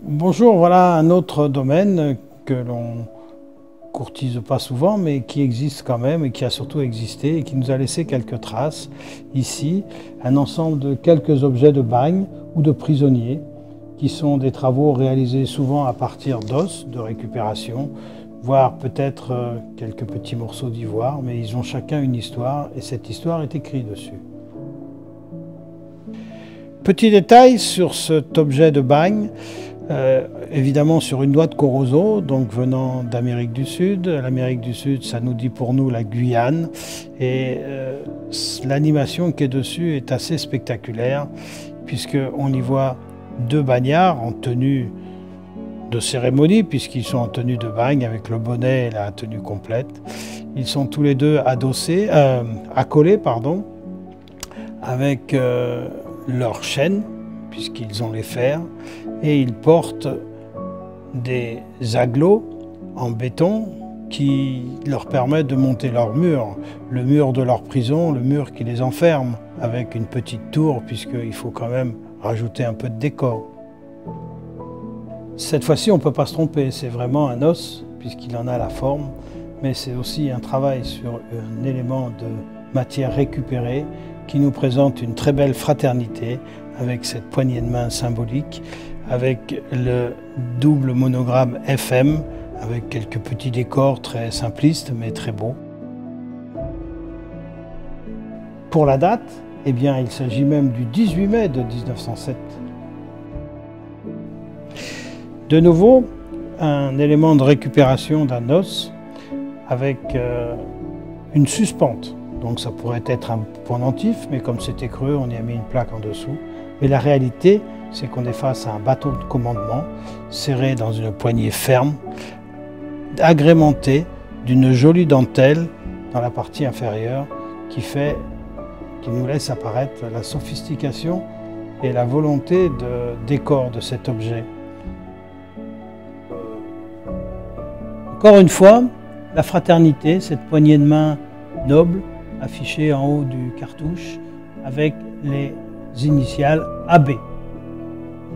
Bonjour, voilà un autre domaine que l'on courtise pas souvent, mais qui existe quand même et qui a surtout existé et qui nous a laissé quelques traces. Ici, un ensemble de quelques objets de bagne ou de prisonniers qui sont des travaux réalisés souvent à partir d'os, de récupération, voire peut-être quelques petits morceaux d'ivoire, mais ils ont chacun une histoire et cette histoire est écrite dessus. Petit détail sur cet objet de bagne. Évidemment sur une noix de Corozo, donc venant d'Amérique du Sud. L'Amérique du Sud, ça nous dit pour nous la Guyane. Et l'animation qui est dessus est assez spectaculaire, puisqu'on y voit deux bagnards en tenue de cérémonie, puisqu'ils sont en tenue de bagne avec le bonnet et la tenue complète. Ils sont tous les deux accolés, avec leurs chaînes, puisqu'ils ont les fers, et ils portent des agglos en béton qui leur permettent de monter leur mur, le mur de leur prison, le mur qui les enferme, avec une petite tour, puisqu'il faut quand même rajouter un peu de décor. Cette fois-ci, on ne peut pas se tromper, c'est vraiment un os, puisqu'il en a la forme, mais c'est aussi un travail sur un élément de matière récupérée qui nous présente une très belle fraternité avec cette poignée de main symbolique, avec le double monogramme FM, avec quelques petits décors très simplistes mais très beaux. Pour la date, eh bien, il s'agit même du 18 mai de 1907. De nouveau, un élément de récupération d'un os avec une suspente. Donc ça pourrait être un pendentif, mais comme c'était creux, on y a mis une plaque en dessous. Mais la réalité, c'est qu'on est face à un bateau de commandement serré dans une poignée ferme, agrémenté d'une jolie dentelle dans la partie inférieure qui nous laisse apparaître la sophistication et la volonté de décor de cet objet. Encore une fois, la fraternité, cette poignée de main noble, affichée en haut du cartouche, avec les initiales AB.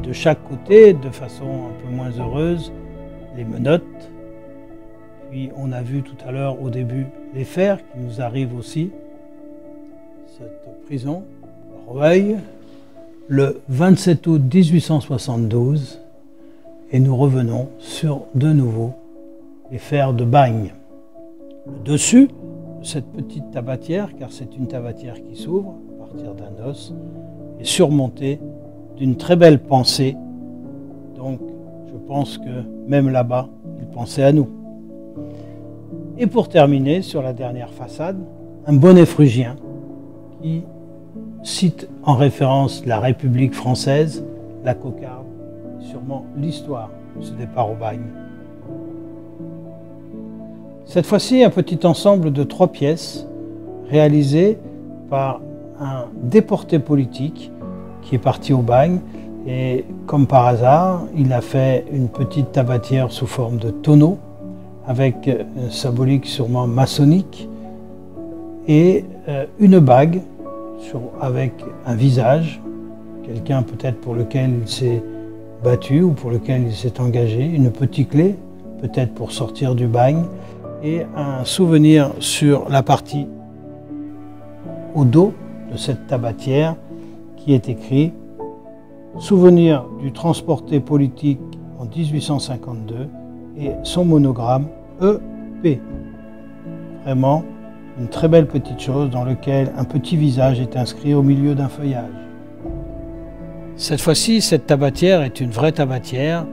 De chaque côté, de façon un peu moins heureuse, les menottes. Puis on a vu tout à l'heure au début les fers qui nous arrivent aussi. Cette prison, Rueil, le 27 août 1872. Et nous revenons sur de nouveau les fers de bagne. Le dessus de cette petite tabatière, car c'est une tabatière qui s'ouvre à partir d'un os, est surmonté d'une très belle pensée. Donc je pense que même là-bas, il pensait à nous. Et pour terminer, sur la dernière façade, un bonnet phrygien qui cite en référence la République française, la cocarde, et sûrement l'histoire de ce départ au bagne. Cette fois-ci, un petit ensemble de 3 pièces réalisées par un déporté politique qui est parti au bagne et comme par hasard, il a fait une petite tabatière sous forme de tonneau avec une symbolique sûrement maçonnique et une bague avec un visage, quelqu'un peut-être pour lequel il s'est battu ou pour lequel il s'est engagé, une petite clé peut-être pour sortir du bagne et un souvenir sur la partie au dos de cette tabatière qui est écrit « Souvenir du transporté politique en 1852 » et son monogramme EP. Vraiment une très belle petite chose dans laquelle un petit visage est inscrit au milieu d'un feuillage. Cette fois-ci, cette tabatière est une vraie tabatière,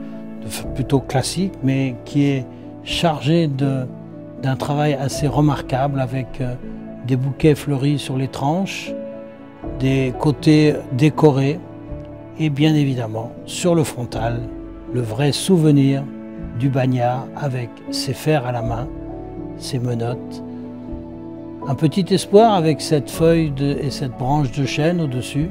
plutôt classique, mais qui est chargée d'un travail assez remarquable avec des bouquets fleuris sur les tranches, des côtés décorés et bien évidemment sur le frontal, le vrai souvenir du bagnard avec ses fers à la main, ses menottes. Un petit espoir avec cette feuille et cette branche de chêne au-dessus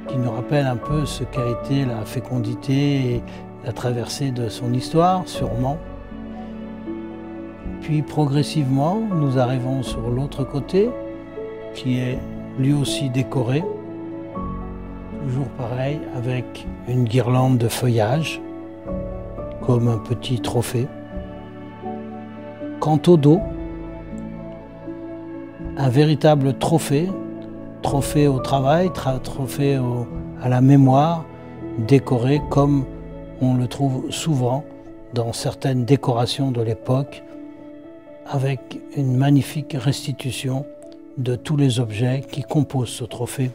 qui nous rappelle un peu ce qu'a été la fécondité et la traversée de son histoire sûrement. Puis progressivement, nous arrivons sur l'autre côté, qui est lui aussi décoré. Toujours pareil, avec une guirlande de feuillage, comme un petit trophée. Quant au dos, un véritable trophée, trophée au travail, trophée à la mémoire, décoré comme on le trouve souvent dans certaines décorations de l'époque, avec une magnifique restitution de tous les objets qui composent ce trophée.